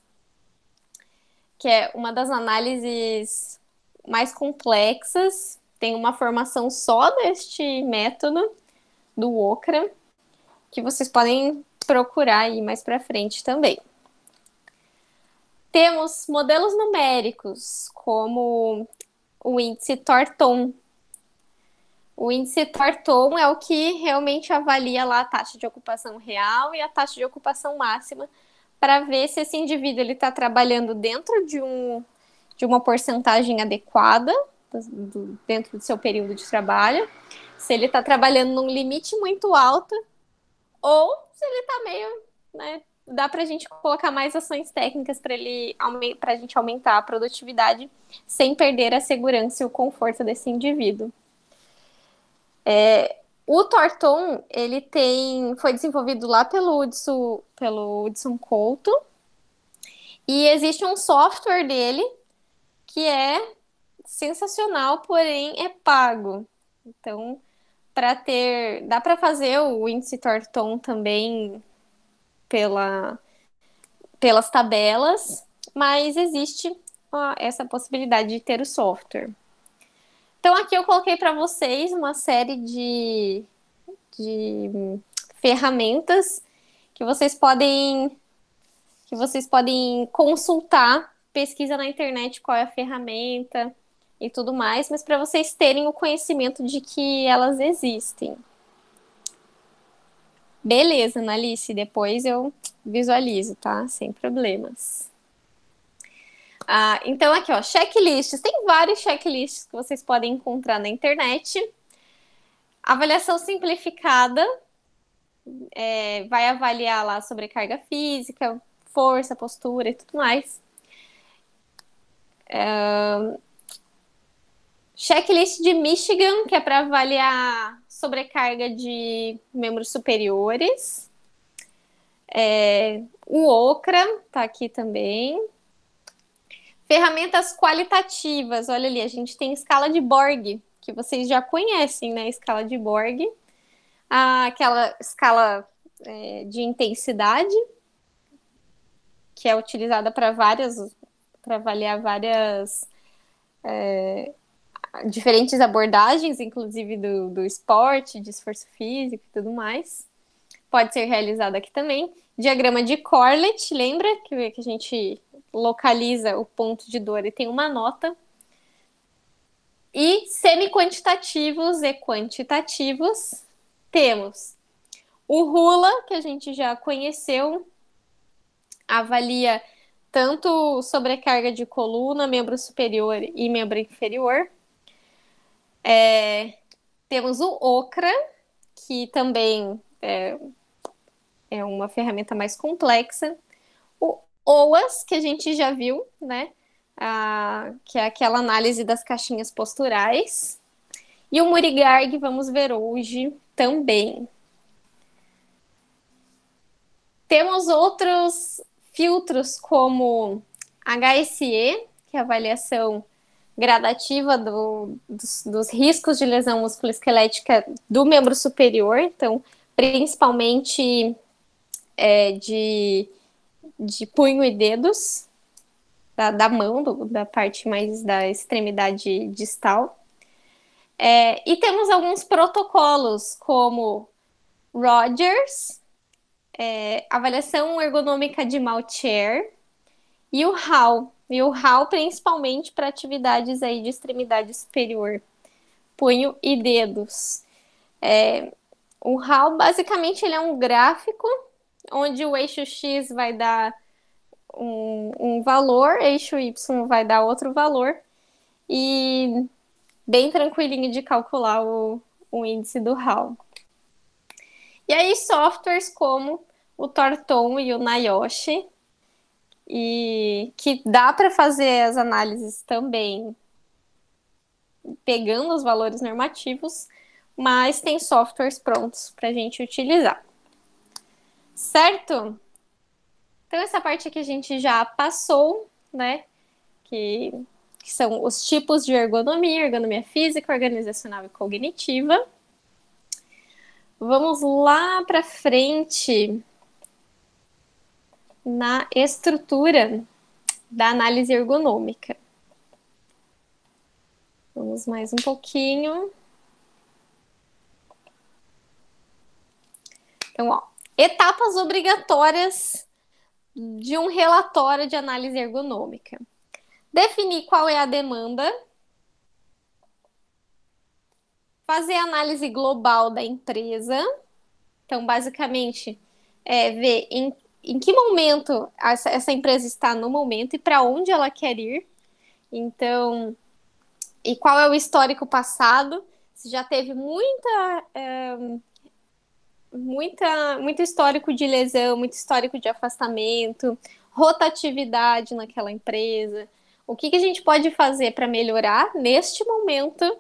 que é uma das análises mais complexas. Tem uma formação só deste método, do OCRA, que vocês podem procurar aí mais para frente também. Temos modelos numéricos, como o índice Thornton. O índice Thornton é o que realmente avalia lá a taxa de ocupação real e a taxa de ocupação máxima, para ver se esse indivíduo está trabalhando dentro de uma porcentagem adequada, dentro do seu período de trabalho, se ele está trabalhando num limite muito alto, ou se ele está meio, né, dá para a gente colocar mais ações técnicas para a gente aumentar a produtividade sem perder a segurança e o conforto desse indivíduo. O Thornton, ele foi desenvolvido lá pelo Hudson Couto, e existe um software dele que é sensacional, porém é pago. Então, dá para fazer o índice Thornton também pelas tabelas, mas existe essa possibilidade de ter o software. Então, aqui eu coloquei para vocês uma série de ferramentas que vocês podem consultar, pesquisa na internet qual é a ferramenta e tudo mais, mas para vocês terem o conhecimento de que elas existem. Beleza, Analice, depois eu visualizo, tá? Sem problemas. Então, aqui, ó, checklists. Tem vários checklists que vocês podem encontrar na internet. Avaliação simplificada vai avaliar lá sobrecarga física, força, postura e tudo mais. Checklist de Michigan, que é para avaliar sobrecarga de membros superiores. O OCRA tá aqui também. Ferramentas qualitativas, olha ali, a gente tem escala de Borg, que vocês já conhecem, né? Escala de Borg, aquela escala de intensidade, que é utilizada para avaliar várias diferentes abordagens, inclusive do esporte, de esforço físico e tudo mais. Pode ser realizada aqui também. Diagrama de Corlett, lembra que a gente localiza o ponto de dor e tem uma nota. E semi-quantitativos e quantitativos, temos o Hula, que a gente já conheceu, avalia tanto sobrecarga de coluna, membro superior e membro inferior. Temos o OCRA, que também é uma ferramenta mais complexa. O OAS, que a gente já viu, né? Que é aquela análise das caixinhas posturais. E o Murigarg vamos ver hoje também. Temos outros filtros como HSE, que é a avaliação gradativa dos riscos de lesão musculoesquelética do membro superior. Então, principalmente de punho e dedos, da mão, da parte mais da extremidade distal. E temos alguns protocolos, como Rogers, avaliação ergonômica de Malchair, e o HAL. E o HAL principalmente para atividades aí de extremidade superior, punho e dedos. O HAL, basicamente, ele é um gráfico onde o eixo X vai dar um valor, eixo Y vai dar outro valor, e bem tranquilinho de calcular o índice do HAL. E aí, softwares como o Torton e o Nayoshi, e que dá para fazer as análises também pegando os valores normativos, mas tem softwares prontos para a gente utilizar. Certo? Então, essa parte aqui a gente já passou, né? Que são os tipos de ergonomia física, organizacional e cognitiva. Vamos lá para frente na estrutura da análise ergonômica. Vamos mais um pouquinho. Então, ó, etapas obrigatórias de um relatório de análise ergonômica. Definir qual é a demanda. Fazer a análise global da empresa. Então, basicamente, ver em que momento essa empresa está no momento e para onde ela quer ir. Então, e qual é o histórico passado. Se já teve muito histórico de lesão, muito histórico de afastamento, rotatividade naquela empresa. O que a gente pode fazer para melhorar neste momento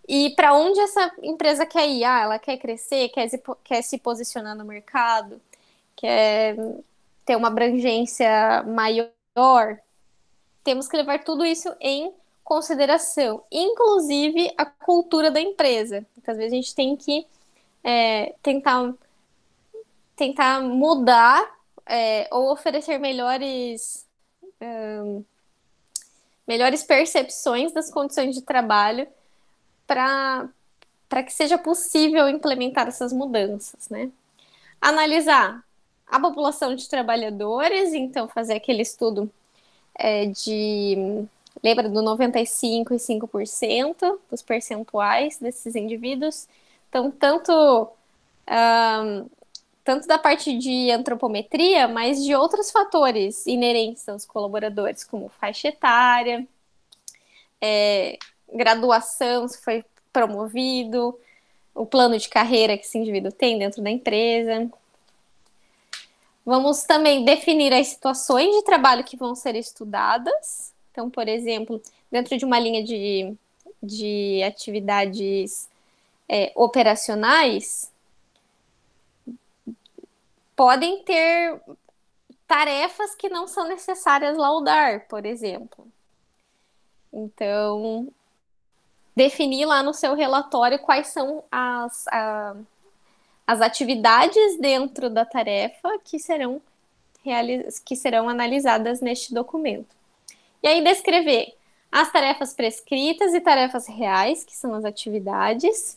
e para onde essa empresa quer ir? Ela quer crescer, quer se posicionar no mercado, quer ter uma abrangência maior. Temos que levar tudo isso em consideração, inclusive a cultura da empresa. Muitas vezes a gente tem que tentar mudar ou oferecer melhores percepções das condições de trabalho para que seja possível implementar essas mudanças, né? Analisar a população de trabalhadores, então fazer aquele estudo lembra do 95% e 5% dos percentuais desses indivíduos. Então, tanto da parte de antropometria, mas de outros fatores inerentes aos colaboradores, como faixa etária, graduação, se foi promovido, o plano de carreira que esse indivíduo tem dentro da empresa. Vamos também definir as situações de trabalho que vão ser estudadas. Então, por exemplo, dentro de uma linha de atividades operacionais, podem ter tarefas que não são necessárias laudar, por exemplo. Então, definir lá no seu relatório quais são as atividades dentro da tarefa que serão analisadas neste documento. E aí descrever as tarefas prescritas e tarefas reais, que são as atividades.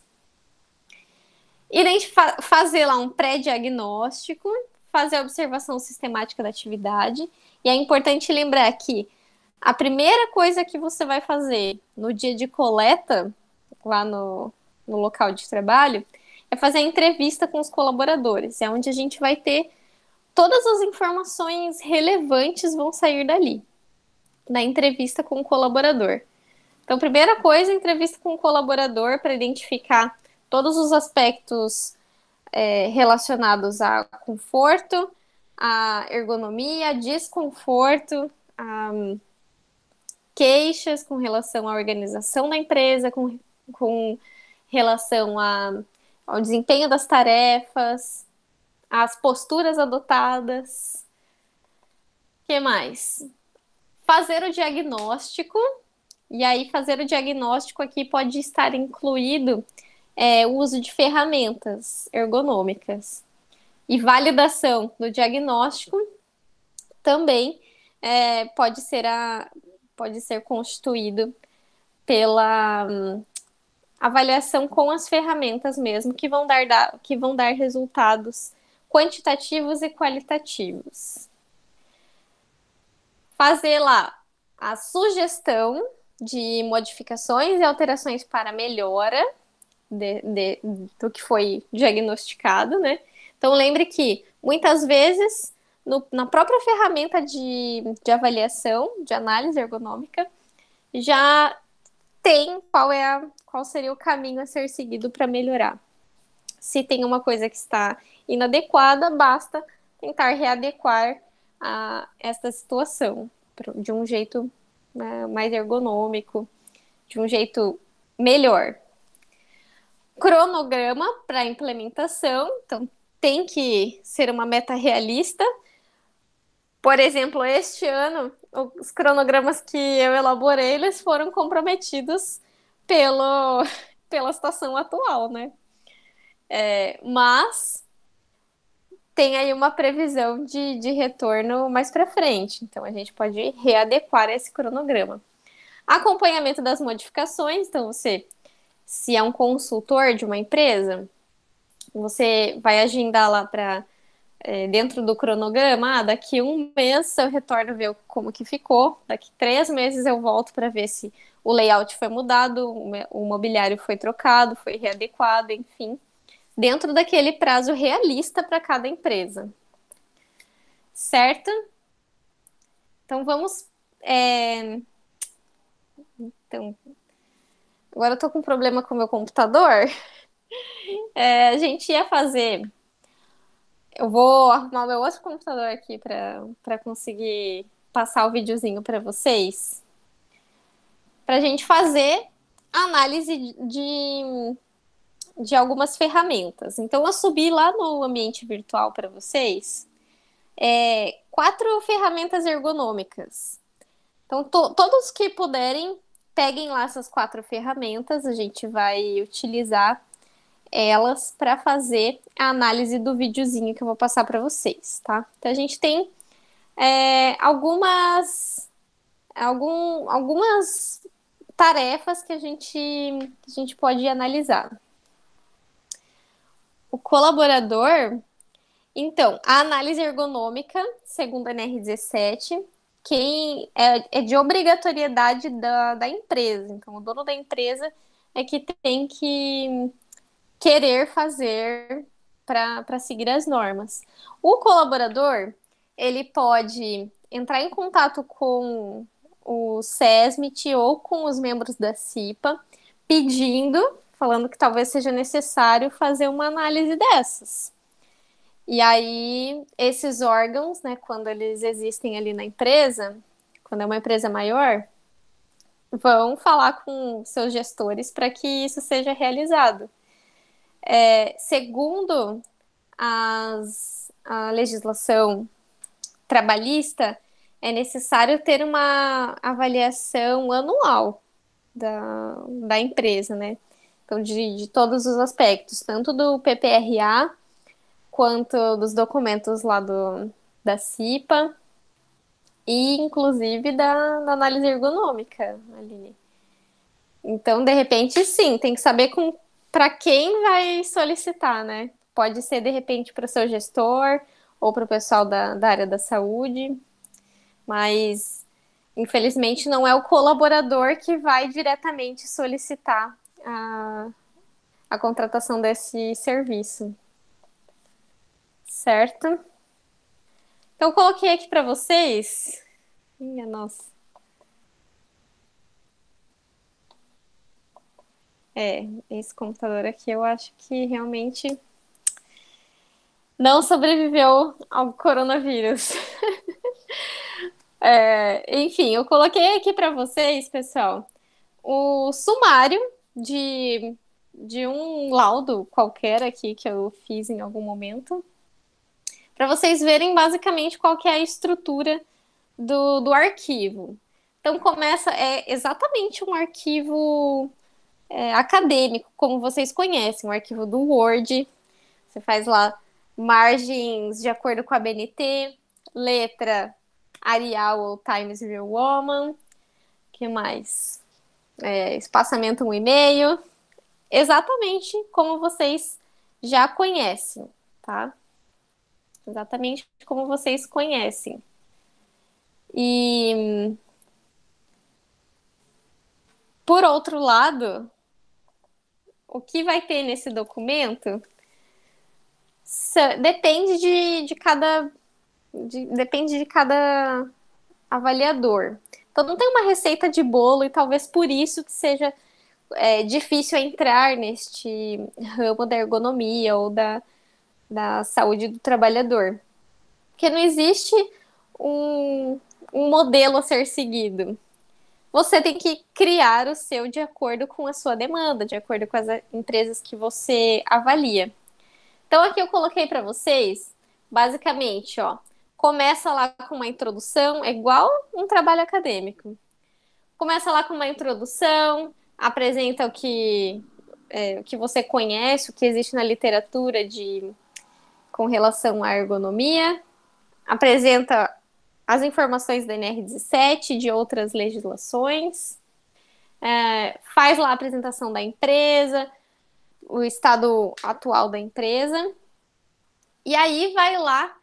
Fazer lá um pré-diagnóstico, fazer a observação sistemática da atividade. E é importante lembrar que a primeira coisa que você vai fazer no dia de coleta, lá no local de trabalho, é fazer a entrevista com os colaboradores. É onde a gente vai ter todas as informações relevantes vão sair dali, na entrevista com o colaborador. Então, primeira coisa, entrevista com o colaborador para identificar todos os aspectos relacionados a conforto, a ergonomia, a desconforto, queixas com relação à organização da empresa, com relação ao desempenho das tarefas, as posturas adotadas. O que mais? Fazer o diagnóstico. E aí, fazer o diagnóstico aqui pode estar incluído o uso de ferramentas ergonômicas. e validação do diagnóstico também pode ser constituído pela avaliação com as ferramentas mesmo, que vão dar resultados quantitativos e qualitativos. Fazer lá a sugestão de modificações e alterações para melhora do que foi diagnosticado, né? Então, lembre que, muitas vezes, na própria ferramenta de avaliação, de análise ergonômica, já tem qual seria o caminho a ser seguido para melhorar. Se tem uma coisa que está inadequada, basta tentar readequar esta situação de um jeito mais ergonômico, de um jeito melhor. Cronograma para implementação, então tem que ser uma meta realista. Por exemplo, este ano, os cronogramas que eu elaborei, eles foram comprometidos pela situação atual, né? Mas tem aí uma previsão de retorno mais para frente, então a gente pode readequar esse cronograma. Acompanhamento das modificações, então se é um consultor de uma empresa, você vai agendar lá para dentro do cronograma, daqui 1 mês eu retorno ver como que ficou, daqui 3 meses eu volto para ver se o layout foi mudado, o mobiliário foi trocado, foi readequado, enfim, dentro daquele prazo realista para cada empresa. Certo? Então vamos... Então, agora eu tô com um problema com o meu computador. A gente ia fazer... Eu vou arrumar o meu outro computador aqui para conseguir passar o videozinho para vocês. Para a gente fazer análise de algumas ferramentas. Então, eu subi lá no ambiente virtual para vocês 4 ferramentas ergonômicas. Então, todos que puderem, peguem lá essas 4 ferramentas. A gente vai utilizar elas para fazer a análise do videozinho que eu vou passar para vocês, tá? Então, a gente tem algumas tarefas que a gente pode analisar. O colaborador, então, a análise ergonômica, segundo a NR17, quem é de obrigatoriedade da empresa. Então, o dono da empresa é que tem que querer fazer para seguir as normas. O colaborador, ele pode entrar em contato com o SESMIT ou com os membros da CIPA, falando que talvez seja necessário fazer uma análise dessas. E aí, esses órgãos, né, quando eles existem ali na empresa, quando é uma empresa maior, vão falar com seus gestores para que isso seja realizado. Segundo a legislação trabalhista, é necessário ter uma avaliação anual da empresa, né? Então, de todos os aspectos, tanto do PPRA, quanto dos documentos lá da CIPA, e inclusive da análise ergonômica, Aline. Então, de repente, sim, tem que saber para quem vai solicitar, né? Pode ser, de repente, para o seu gestor ou para o pessoal da área da saúde, mas, infelizmente, não é o colaborador que vai diretamente solicitar a contratação desse serviço. Certo? Então, eu coloquei aqui para vocês. Minha nossa. Esse computador aqui eu acho que realmente não sobreviveu ao coronavírus. Enfim, eu coloquei aqui para vocês, pessoal, o sumário de um laudo qualquer aqui que eu fiz em algum momento, para vocês verem basicamente qual que é a estrutura do arquivo. Então, exatamente um arquivo acadêmico, como vocês conhecem, um arquivo do Word. Você faz lá margens de acordo com a BNT, letra Arial ou Times New Roman, que mais? Espaçamento 1,5, exatamente como vocês já conhecem, tá? Exatamente como vocês conhecem. E, por outro lado, o que vai ter nesse documento depende de cada depende de cada avaliador. Então não tem uma receita de bolo e talvez por isso que seja difícil entrar neste ramo da ergonomia ou da saúde do trabalhador. Porque não existe um modelo a ser seguido. Você tem que criar o seu de acordo com a sua demanda, de acordo com as empresas que você avalia. Então aqui eu coloquei para vocês, basicamente, ó, começa lá com uma introdução, é igual um trabalho acadêmico. Começa lá com uma introdução, apresenta o que você conhece, o que existe na literatura com relação à ergonomia, apresenta as informações da NR17 e de outras legislações, faz lá a apresentação da empresa, o estado atual da empresa, e aí vai lá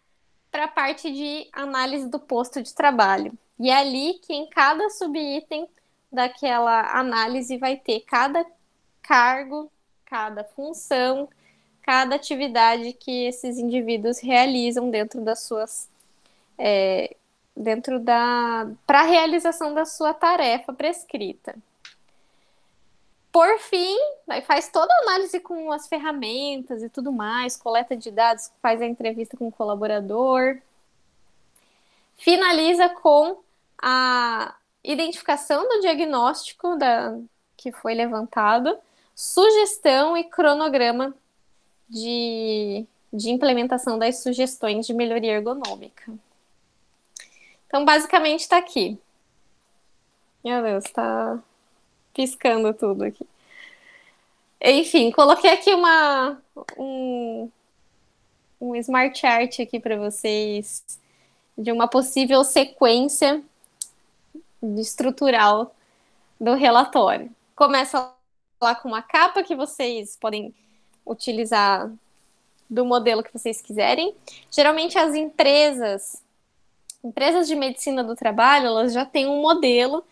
para a parte de análise do posto de trabalho. E é ali que em cada subitem daquela análise vai ter cada cargo, cada função, cada atividade que esses indivíduos realizam dentro das suas para a realização da sua tarefa prescrita. Por fim, aí faz toda a análise com as ferramentas e tudo mais, coleta de dados, faz a entrevista com o colaborador, finaliza com a identificação do diagnóstico que foi levantado, sugestão e cronograma de implementação das sugestões de melhoria ergonômica. Então, basicamente, está aqui. Meu Deus, está piscando tudo aqui. Enfim, coloquei aqui um smart chart aqui para vocês de uma possível sequência estrutural do relatório. Começa lá com uma capa que vocês podem utilizar do modelo que vocês quiserem. Geralmente as empresas de medicina do trabalho, elas já têm um modelo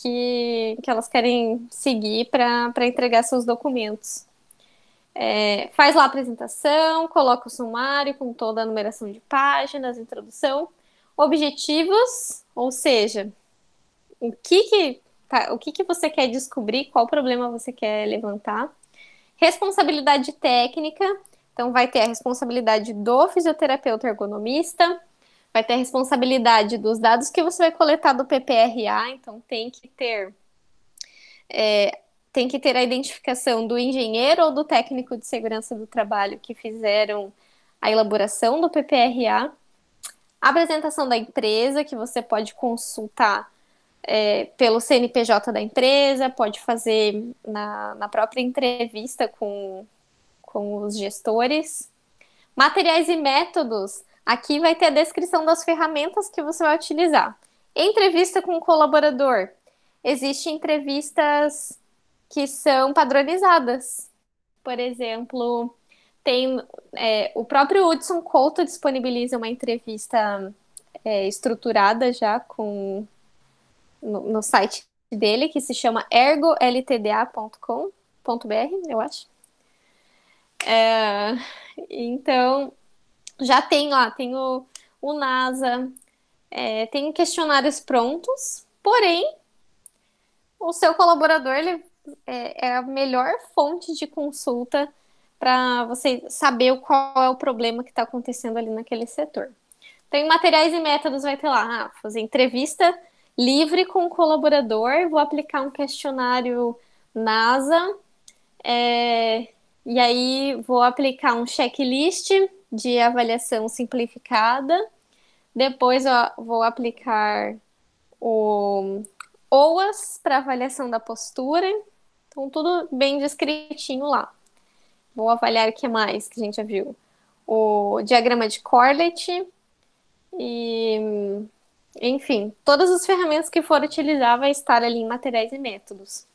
que elas querem seguir para entregar seus documentos. Faz lá a apresentação, coloca o sumário com toda a numeração de páginas, introdução, objetivos, ou seja, o que você quer descobrir, qual problema você quer levantar, responsabilidade técnica, então vai ter a responsabilidade do fisioterapeuta ergonomista, vai ter a responsabilidade dos dados que você vai coletar do PPRA, então tem que ter a identificação do engenheiro ou do técnico de segurança do trabalho que fizeram a elaboração do PPRA, a apresentação da empresa, que você pode consultar pelo CNPJ da empresa, pode fazer na própria entrevista com os gestores. Materiais e métodos, aqui vai ter a descrição das ferramentas que você vai utilizar. Entrevista com o colaborador, existem entrevistas que são padronizadas. Por exemplo, tem o próprio Hudson Couto disponibiliza uma entrevista estruturada já no site dele, que se chama ergoltda.com.br, eu acho. Então, já tem lá, tem o NASA, tem questionários prontos, porém, o seu colaborador ele é a melhor fonte de consulta para você saber qual é o problema que está acontecendo ali naquele setor. Tem materiais e métodos, vai ter lá, fazer entrevista livre com o colaborador, vou aplicar um questionário NASA, e aí vou aplicar um checklist de avaliação simplificada, depois vou aplicar o OAS para avaliação da postura, então tudo bem descritinho lá. Vou avaliar o que mais que a gente já viu. o diagrama de Corlett e, enfim, todas as ferramentas que for utilizar vai estar ali em materiais e métodos.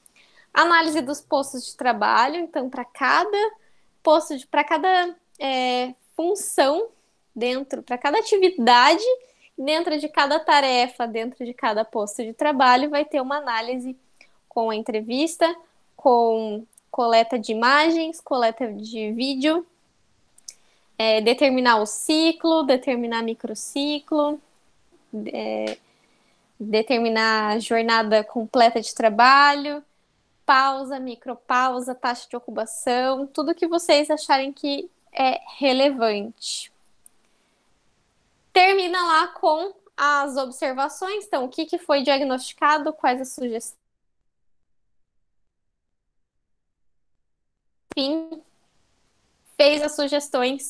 Análise dos postos de trabalho, então, para cada para cada função para cada atividade, dentro de cada tarefa, dentro de cada posto de trabalho, vai ter uma análise com a entrevista, com coleta de imagens, coleta de vídeo, determinar o ciclo, determinar microciclo, determinar a jornada completa de trabalho, pausa, micropausa, taxa de ocupação, tudo que vocês acharem que é relevante. Termina lá com as observações, então, o que foi diagnosticado, quais as sugestões. Enfim, fez as sugestões,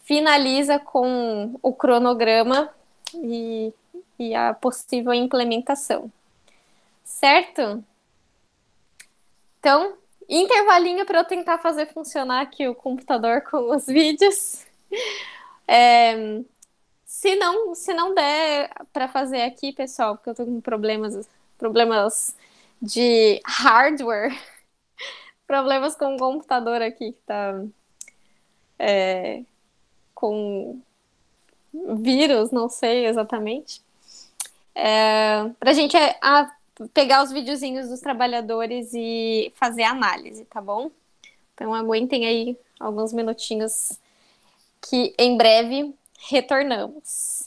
finaliza com o cronograma e a possível implementação. Certo? Então, intervalinho para eu tentar fazer funcionar aqui o computador com os vídeos. Se não der para fazer aqui, pessoal, porque eu tô com problemas de hardware, problemas com o computador aqui que tá com vírus, não sei exatamente. Pra gente pegar os videozinhos dos trabalhadores e fazer a análise, tá bom? Então aguentem aí alguns minutinhos que em breve retornamos.